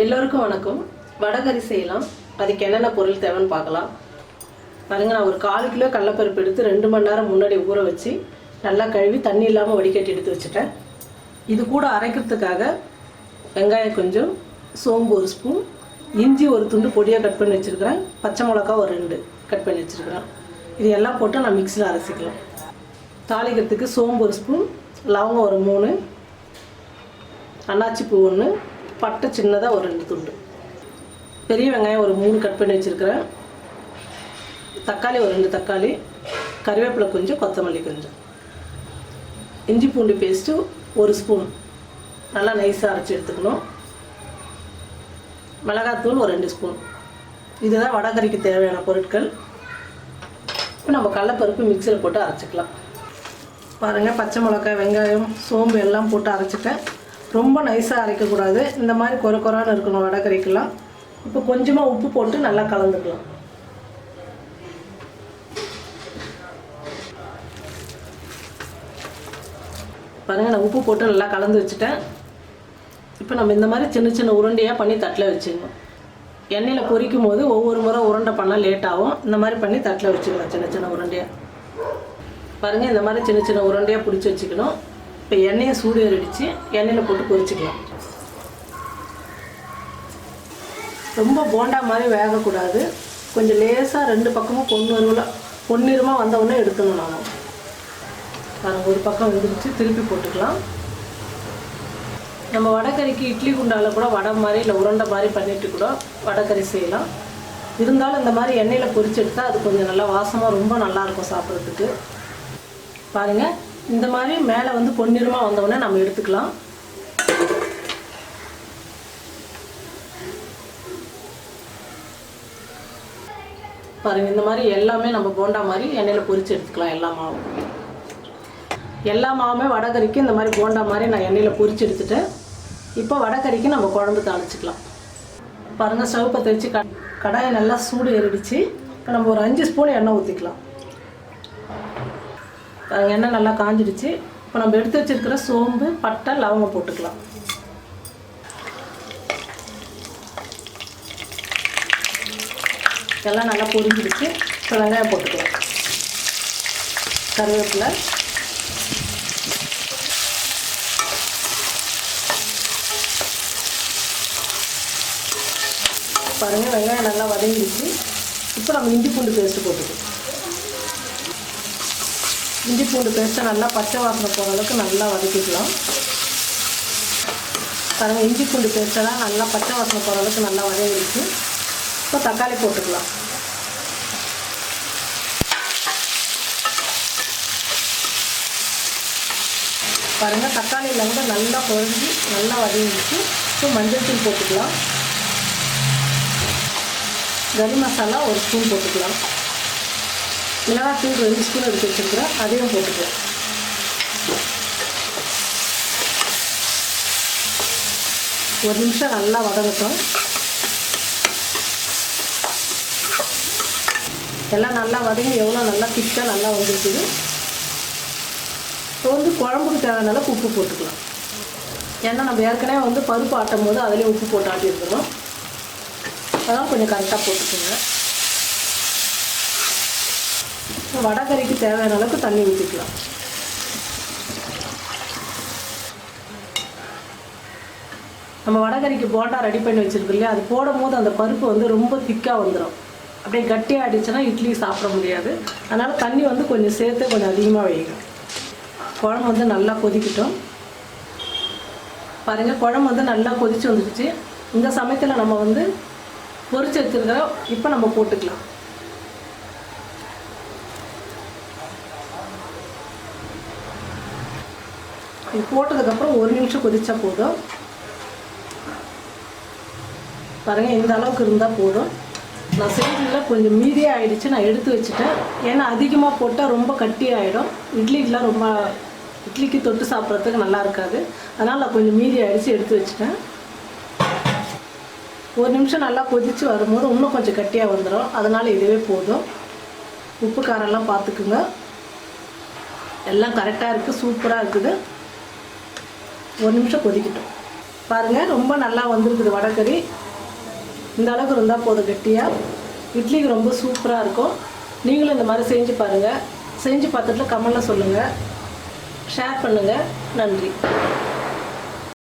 எல்லோருக்கும் வணக்கம். வடகறி செய்யலாம். அதுக்கு என்னென்ன பொருள் தேவைன்னு பார்க்கலாம். பாருங்க, நான் ஒரு 1/4 கிலோ கடலைப்பருப்பு எடுத்து 2 மணி நேரம் முன்னாடி ஊற வச்சு நல்லா கழுவி தண்ணி இல்லாமல் வடிகட்டி எடுத்து வச்சுட்டேன். இது கூட அரைக்கிறதுக்காக வெங்காயம் கொஞ்சம், சோம்பு 1 ஸ்பூன், இஞ்சி 1 துண்டு பொடியாக கட் பண்ணி வச்சுருக்கிறேன், பச்சை மிளகா ஒரு 2 கட் பண்ணி வச்சுருக்கிறேன். இது எல்லாம் போட்டு நான் மிக்ஸியில் அரைச்சிக்கலாம். தாளிக்கிறதுக்கு சோம்பு 1 ஸ்பூன், லவங்கம் ஒரு 3, அன்னாச்சி பூ 1, பட்டை சின்னதாக ஒரு 2 துண்டு, பெரிய வெங்காயம் ஒரு 3 கட் பண்ணி வச்சுருக்கிறேன், தக்காளி ஒரு 2 தக்காளி, கறிவேப்பிலை கொஞ்சம், கொத்தமல்லி கொஞ்சம், இஞ்சி பூண்டு பேஸ்ட்டு 1 ஸ்பூன் நல்லா நைஸாக அரைச்சி எடுத்துக்கணும், மிளகாத்தூள் ஒரு 2 ஸ்பூன். இதுதான் வடகறிக்கு தேவையான பொருட்கள். இப்போ நம்ம கடலைப்பருப்பு மிக்சியில் போட்டு அரைச்சிக்கலாம். பாருங்கள், பச்சை மிளகாய், வெங்காயம், சோம்பு எல்லாம் போட்டு அரைச்சிட்டேன். ரொம்ப நைஸாக அரைக்கக்கூடாது, இந்த மாதிரி கொரன்னு இருக்கணும் வடகறிக்கெல்லாம். இப்போ கொஞ்சமாக உப்பு போட்டு நல்லா கலந்துக்கலாம். பாருங்கள், நான் உப்பு போட்டு நல்லா கலந்து வச்சுட்டேன். இப்போ நம்ம இந்த மாதிரி சின்ன சின்ன உருண்டையாக பண்ணி தட்டில் வச்சுக்கணும். எண்ணெயில் பொரிக்கும் போது ஒவ்வொரு முறை உருண்டை பண்ணால் லேட் ஆகும். இந்த மாதிரி பண்ணி தட்டில் வச்சுக்கலாம் சின்ன சின்ன உருண்டையாக. பாருங்கள், இந்த மாதிரி சின்ன சின்ன உருண்டையாக பிடிச்சி வச்சுக்கணும். இப்போ எண்ணெயை சூடு ஏறிடுச்சு, எண்ணெயில் போட்டு பொரிச்சிக்கலாம். ரொம்ப போண்டா மாதிரி வேகக்கூடாது, கொஞ்சம் லேசாக 2 பக்கமும் பொன்னிறமாக வந்தவுடனே எடுக்கணும். நானும் பாருங்கள், ஒரு பக்கம் வெந்துடுச்சு, திருப்பி போட்டுக்கலாம். நம்ம வடகறிக்கு இட்லி குண்டாவில் கூட வடை மாதிரி இல்லை உருண்டை மாதிரி பண்ணிட்டு கூட வடகறி செய்யலாம். இருந்தாலும் இந்த மாதிரி எண்ணெயில் பொரிச்சு எடுத்தால் அது கொஞ்சம் நல்லா வாசமாக ரொம்ப நல்லாயிருக்கும் சாப்பிட்றதுக்கு. பாருங்கள், இந்த மாதிரி மேலே வந்து பொன்னிறமாக வந்தவுடனே நம்ம எடுத்துக்கலாம். பாருங்கள், இந்த மாதிரி எல்லாமே நம்ம போண்டா மாதிரி எண்ணெயில் பொரிச்சு எடுத்துக்கலாம். எல்லா மாவுமே வடகறிக்கு இந்த மாதிரி போண்டா மாதிரி நான் எண்ணெயில் பொரிச்சு எடுத்துட்டேன். இப்போ வடகறிக்கு நம்ம குழம்பு தாளிச்சிக்கலாம். பாருங்கள், ஸ்டவ் பற்ற வச்சு கடாயை நல்லா சூடு ஏறிடுச்சு. இப்போ நம்ம ஒரு 5 ஸ்பூன் எண்ணெய் ஊற்றிக்கலாம். எண்ணெய் நல்லா காஞ்சிடுச்சு. இப்போ நம்ம எடுத்து வச்சுருக்கிற சோம்பு, பட்டை, லவங்கம் போட்டுக்கலாம். எல்லாம் நல்லா பொரிஞ்சிடுச்சு. இப்போ வெங்காயம் போட்டுக்கலாம், கருவேப்பிலை, பாருங்கள் வெங்காயம் நல்லா வதங்கிடுச்சு. இப்போ நம்ம இஞ்சி பூண்டு பேஸ்ட்டு போட்டுக்கலாம். இஞ்சி பூண்டு பேஸ்ட்டை நல்லா பச்சை வாசனை போகிற அளவுக்கு நல்லா வதக்கிக்கலாம். பாருங்கள், இஞ்சி பூண்டு பேஸ்ட்டெல்லாம் நல்லா பச்சை வாசனை போகிற அளவுக்கு நல்லா வதங்கிடுச்சு. இப்போ தக்காளி போட்டுக்கலாம். பாருங்கள், தக்காளியில் வந்து நல்லா குழஞ்சி நல்லா வதங்கிடுச்சு. இப்போ மஞ்சள் தூள் போட்டுக்கலாம். கறி மசாலா 1 ஸ்பூன் போட்டுக்கலாம். மிளகாத்தூள் 2 ஸ்பூன் எடுத்து வச்சுருக்கிறேன், அதையும் போட்டுக்கலாம். ஒரு நிமிஷம் நல்லா வதங்கட்டும். எல்லாம் நல்லா வதங்கி எவ்வளோ நல்லா திக்காக நல்லா வந்துருக்குது. இப்போ வந்து குழம்புக்கு தேவையான அளவுக்கு உப்பு போட்டுக்கலாம். ஏன்னா நம்ம ஏற்கனவே வந்து பருப்பு ஆட்டும் போது அதிலே உப்பு போட்டு ஆட்டியிருக்கணும். அதனால் கொஞ்சம் கரெக்டாக போட்டுக்கோங்க. வடகறிக்கு தேவையான அளவுக்கு தண்ணி ஊற்றிக்கலாம். நம்ம வடகறிக்கு போண்டா ரெடி பண்ணி வச்சுருக்கோம் இல்லையா, அது போடும் போது அந்த பருப்பு வந்து ரொம்ப திக்காக வந்துடும். அப்படியே கட்டியாக ஆகிடுச்சுன்னா இட்லி சாப்பிட முடியாது. அதனால் தண்ணி வந்து கொஞ்சம் சேர்த்து கொஞ்சம் அதிகமாக வைங்க. குழம்பு வந்து நல்லா கொதிக்கட்டும். பாருங்கள், குழம்பு வந்து நல்லா கொதித்து வந்துடுச்சு. இந்த சமயத்தில் நம்ம வந்து பொரிச்சு வச்சுருக்கிறோம். இப்போ நம்ம போட்டுக்கலாம். இது போட்டதுக்கப்புறம் 1 நிமிஷம் கொதிச்சா போதும். பாருங்கள், இந்த அளவுக்கு இருந்தால் போதும். நான் செஞ்சதில் கொஞ்சம் மீதியாக ஆகிடுச்சு, நான் எடுத்து வச்சுட்டேன். ஏன்னா அதிகமாக போட்டால் ரொம்ப கட்டி ஆகிடும். இட்லிக்கு தொட்டு சாப்பிட்றதுக்கு நல்லா இருக்காது. அதனால் நான் கொஞ்சம் மீதி ஆகிடுச்சு, எடுத்து வச்சுட்டேன். 1 நிமிஷம் நல்லா கொதித்து வரும்போது இன்னும் கொஞ்சம் கட்டியாக வந்துடும். அதனால் இதுவே போதும். உப்பு காரெல்லாம் பார்த்துக்குங்க. எல்லாம் கரெக்டாக இருக்குது, சூப்பராக இருக்குது. 1 நிமிஷம் கொதிக்கட்டும். பாருங்கள் ரொம்ப நல்லா வந்திருக்குது வடகறி. இந்த அளவுக்கு இருந்தால் போதும் கெட்டியாக. இட்லிக்கு ரொம்ப சூப்பராக இருக்கும். நீங்களும் இந்த மாதிரி செஞ்சு பாருங்கள். செஞ்சு பார்த்துட்டு கமெண்ட்டில் சொல்லுங்கள், ஷேர் பண்ணுங்கள். நன்றி.